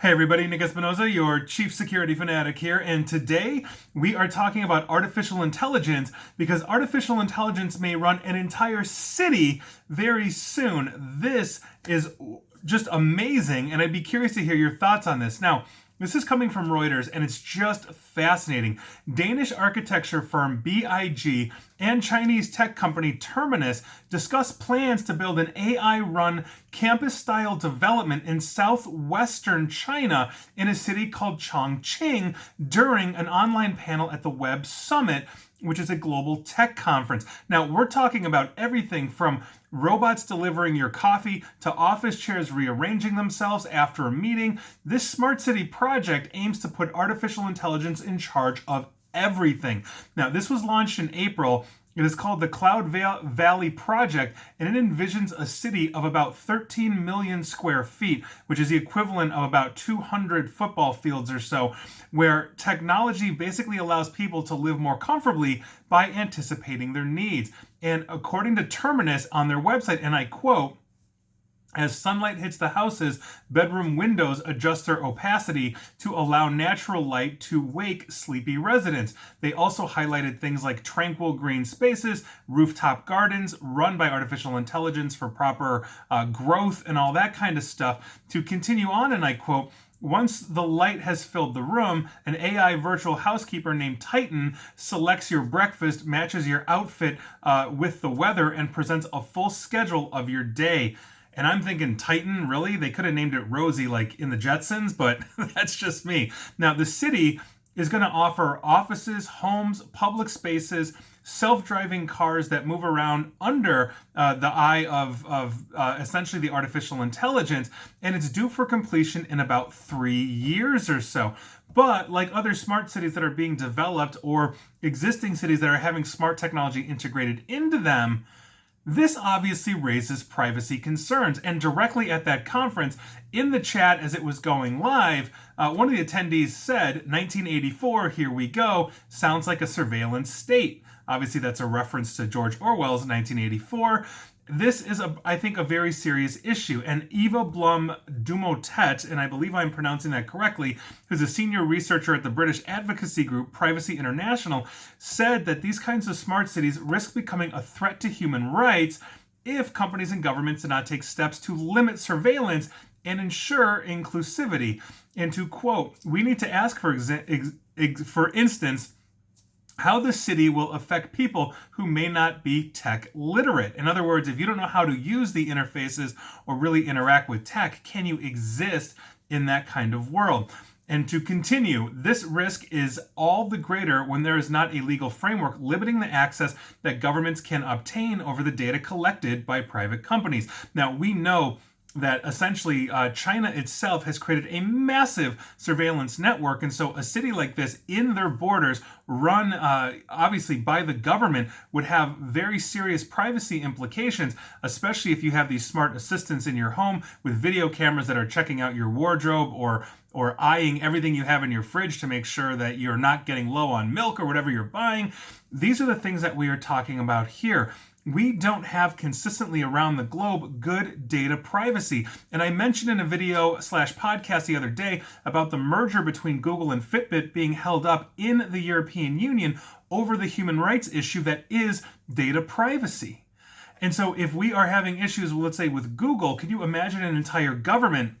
Hey everybody, Nick Espinoza, your chief security fanatic here, and today we are talking about artificial intelligence because artificial intelligence may run an entire city very soon. This is just amazing, and I'd be curious to hear your thoughts on this. Now, this is coming from Reuters, and it's just fascinating. Danish architecture firm BIG and Chinese tech company Terminus discuss plans to build an AI-run campus-style development in southwestern China in a city called Chongqing during an online panel at the Web Summit, which is a global tech conference. Now, we're talking about everything from robots delivering your coffee to office chairs rearranging themselves after a meeting. This smart city project aims to put artificial intelligence in charge of everything. Now, this was launched in April. It is called the Cloud Valley Project, and it envisions a city of about 13 million square feet, which is the equivalent of about 200 football fields or so, where technology basically allows people to live more comfortably by anticipating their needs. And according to Terminus on their website, and I quote, "As sunlight hits the houses, bedroom windows adjust their opacity to allow natural light to wake sleepy residents." They also highlighted things like tranquil green spaces, rooftop gardens run by artificial intelligence for proper growth and all that kind of stuff. To continue on, and I quote, "Once the light has filled the room, an AI virtual housekeeper named Titan selects your breakfast, matches your outfit with the weather, and presents a full schedule of your day." And I'm thinking, Titan, really? They could have named it Rosie like in the Jetsons, but that's just me. Now, the city is going to offer offices, homes, public spaces, self-driving cars that move around under the eye of essentially the artificial intelligence, and it's due for completion in about 3 years or so. But like other smart cities that are being developed or existing cities that are having smart technology integrated into them, this obviously raises privacy concerns. And directly at that conference, in the chat as it was going live, one of the attendees said, "1984, here we go, sounds like a surveillance state." Obviously, that's a reference to George Orwell's 1984. This is, I think, a very serious issue. And Eva Blum Dumotet, and I believe I'm pronouncing that correctly, who's a senior researcher at the British advocacy group Privacy International, said that these kinds of smart cities risk becoming a threat to human rights if companies and governments do not take steps to limit surveillance and ensure inclusivity. And to quote, "We need to ask, for instance, how the city will affect people who may not be tech literate." In other words, if you don't know how to use the interfaces or really interact with tech, can you exist in that kind of world? And to continue, this risk is all the greater when there is not a legal framework limiting the access that governments can obtain over the data collected by private companies. Now, we know that essentially China itself has created a massive surveillance network. And so a city like this in their borders run obviously by the government would have very serious privacy implications, especially if you have these smart assistants in your home with video cameras that are checking out your wardrobe or eyeing everything you have in your fridge to make sure that you're not getting low on milk or whatever you're buying. These are the things that we are talking about here. We don't have consistently around the globe good data privacy. And I mentioned in a video/podcast the other day about the merger between Google and Fitbit being held up in the European Union over the human rights issue that is data privacy. And so if we are having issues, let's say with Google, can you imagine an entire government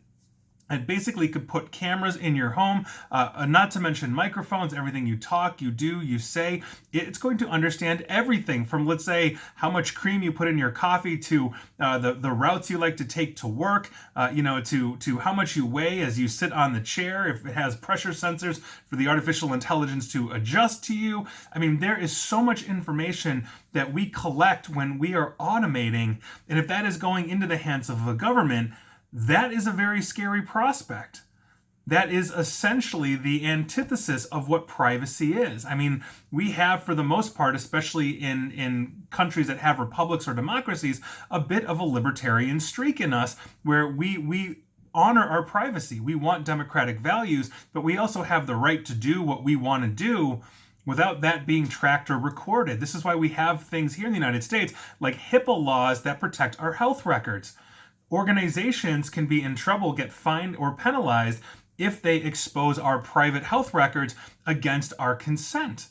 and basically could put cameras in your home, not to mention microphones, everything you talk, you do, you say. It's going to understand everything from, let's say, how much cream you put in your coffee to the routes you like to take to work, to how much you weigh as you sit on the chair, if it has pressure sensors for the artificial intelligence to adjust to you. I mean, there is so much information that we collect when we are automating. And if that is going into the hands of the government, that is a very scary prospect. That is essentially the antithesis of what privacy is. I mean, we have, for the most part, especially in countries that have republics or democracies, a bit of a libertarian streak in us where we honor our privacy. We want democratic values, but we also have the right to do what we want to do without that being tracked or recorded. This is why we have things here in the United States like HIPAA laws that protect our health records. Organizations can be in trouble, get fined or penalized if they expose our private health records against our consent.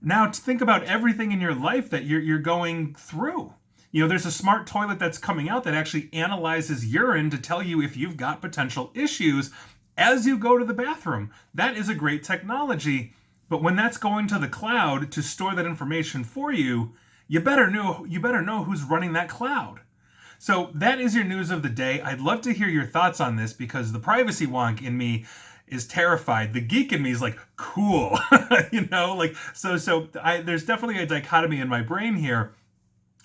Now, think about everything in your life that you're going through. There's a smart toilet that's coming out that actually analyzes urine to tell you if you've got potential issues as you go to the bathroom. That is a great technology. But when that's going to the cloud to store that information for you, you better know who's running that cloud. So that is your news of the day. I'd love to hear your thoughts on this because the privacy wonk in me is terrified. The geek in me is like, cool, there's definitely a dichotomy in my brain here.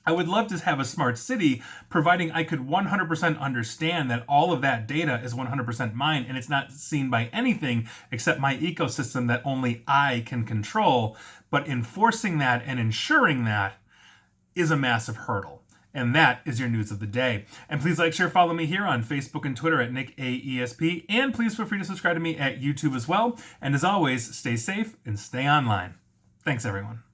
I would love to have a smart city, providing I could 100% understand that all of that data is 100% mine and it's not seen by anything except my ecosystem that only I can control. But enforcing that and ensuring that is a massive hurdle. And that is your news of the day. And please like, share, follow me here on Facebook and Twitter at NickAESP. And please feel free to subscribe to me at YouTube as well. And as always, stay safe and stay online. Thanks, everyone.